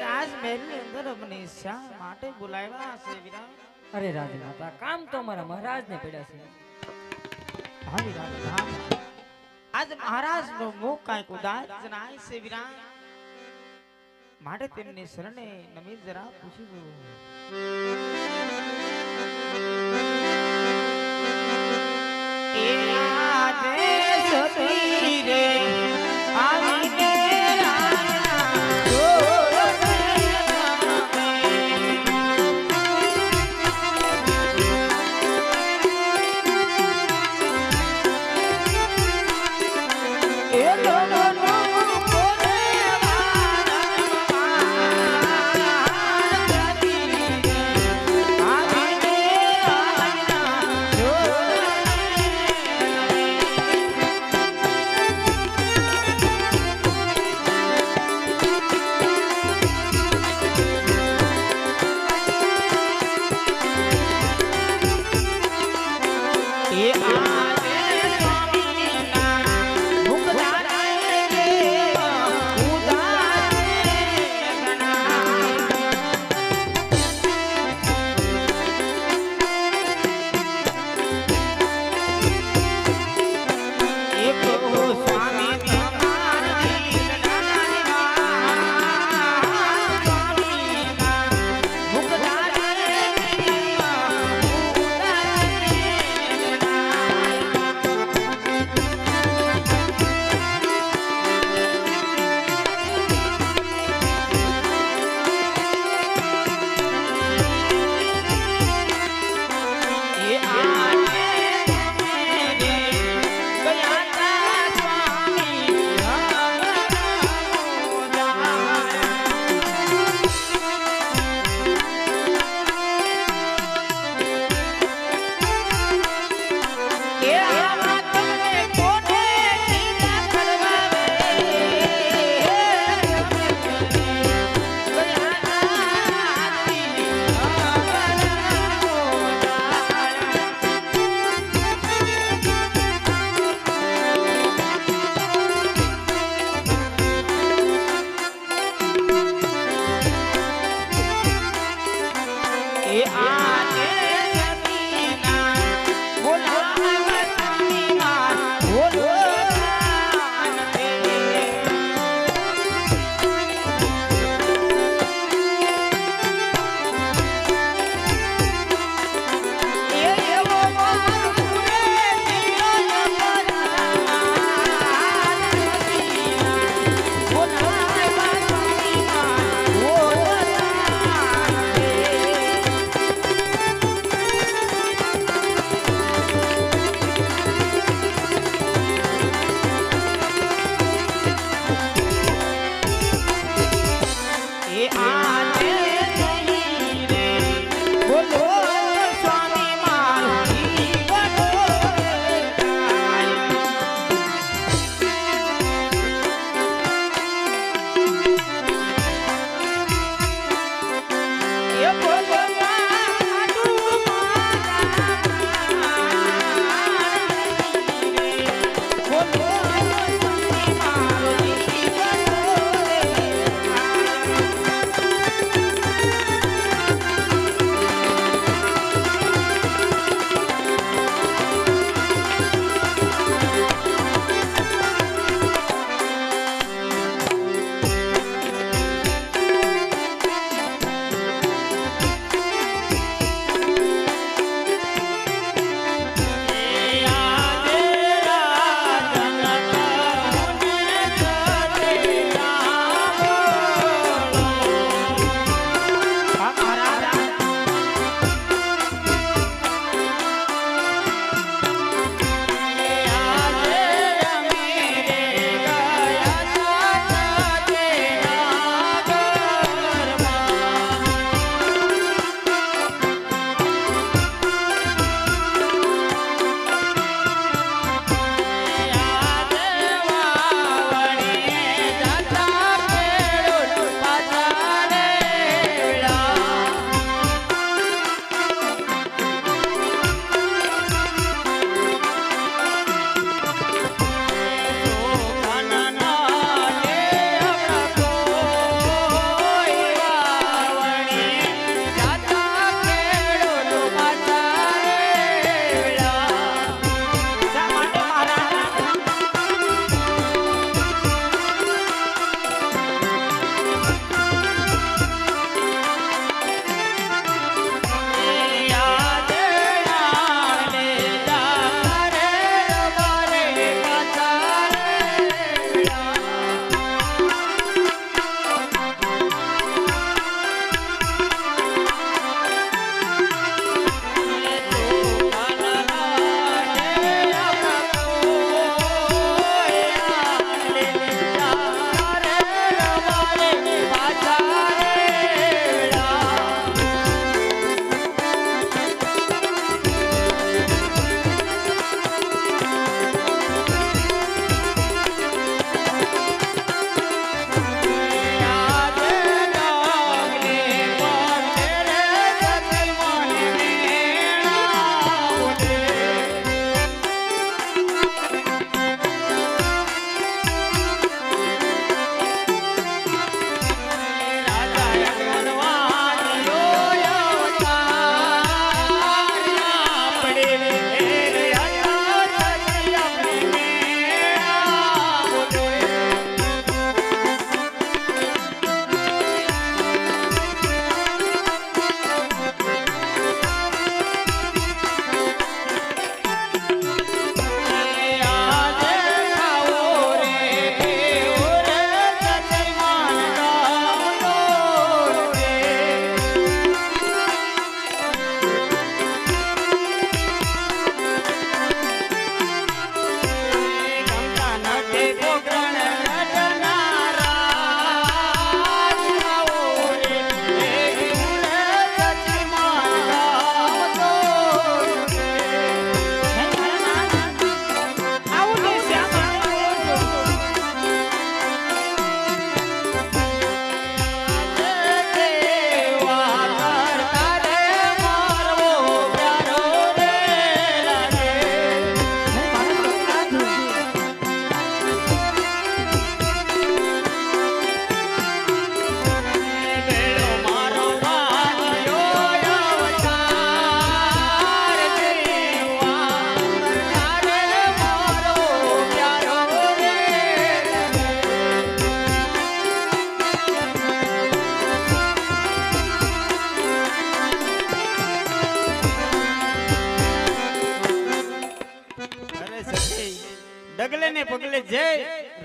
રાજમહેલ ની અંદર મને શા માટે બોલાવ્યા છે વીરા? અરે રાજમાતા, કામ તો અમારા મહારાજ ને પડ્યા છે. હા વીરા, કામ આજ મહારાજ નો મુખ કાંઈક ઉદાસ જણાય છે વીરા, માટે તેમની શરણે નમી જરા પૂછી દઉં. એ આદેશ સતી રે આવીને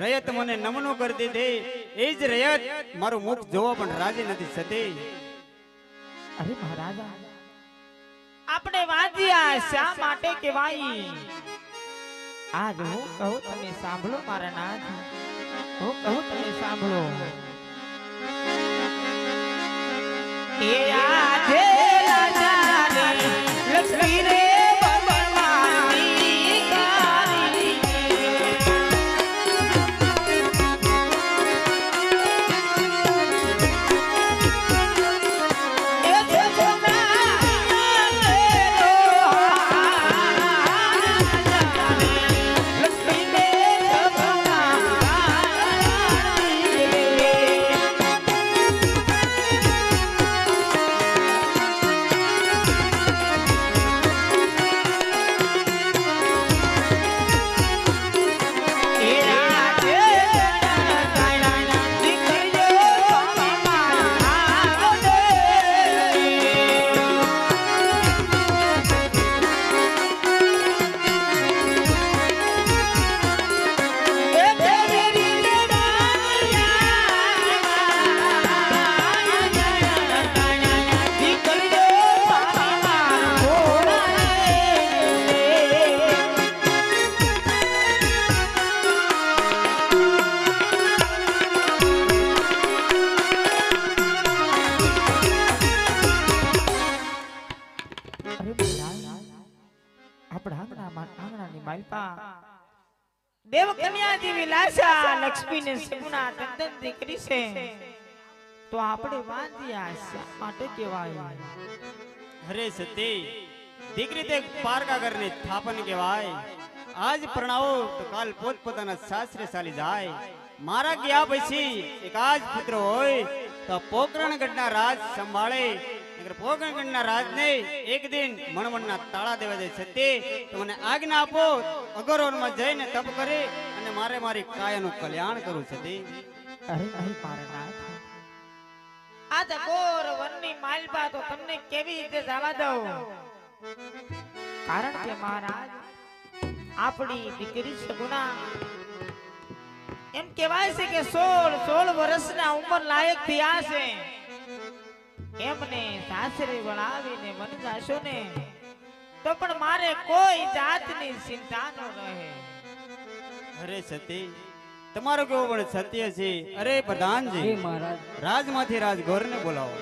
રયત મને નમનો કરી દીધી, એ જ રયત મારું મુખ જોવા પણ રાજી નથી સતી. અરે મહારાજા, આપણે વાંધ્યા શા માટે કહેવાય? આજ હું કહું તમે સાંભળો મારા નાથ, હું કહું તમે સાંભળો. એ આજે રાજા રે લક્ષ્મી રે ભગવાનની કારી. એ જે આંગણાની માલપા દેવ કન્યા જેવી લાશા લક્ષ્મી ને સગુણા તદ્દન દીકરી છે, તો આપણે વાંધ્યા શા માટે કહેવાય? અરે સતી, દીકરી તે પારકા ઘરની થાપન કહેવાય. આજ પરણાવો તો કાલ પોતપોતાના સાસરે ચાલી જાય. મારા ગયા પછી એક આજ પુત્ર હોય તો પોકરણગઢના રાજ સંભાળે. પોકરણગઢના રાજને એક દિન મણવણના તાળા દેવા દે સતી, તો મને આજ્ઞા આપો, અગરોરમાં જઈને તપ કરી અને મારે મારી કાયાનું કલ્યાણ કરું સતી. અરે નહીં મારા નાથ, આજ અઘોર વનની માલપા તો તમને કેવી રીતે જવા દઉં? કારણ કે મહારાજ, આપણી દીકરી સગુણા એમ કહેવાય છે કે 16 વર્ષના ઉંમર લાયક થયા છે. એમને સાસરે વળાવીને મન જાશો ને તો પણ મારે કોઈ જાતની ચિંતા ન રહે. અરે સતી, તમારો કેવો પણ સત્ય છે. અરે પ્રધાનજી, મહારાજ રાજમાંથી રાજગોરને બોલાવો.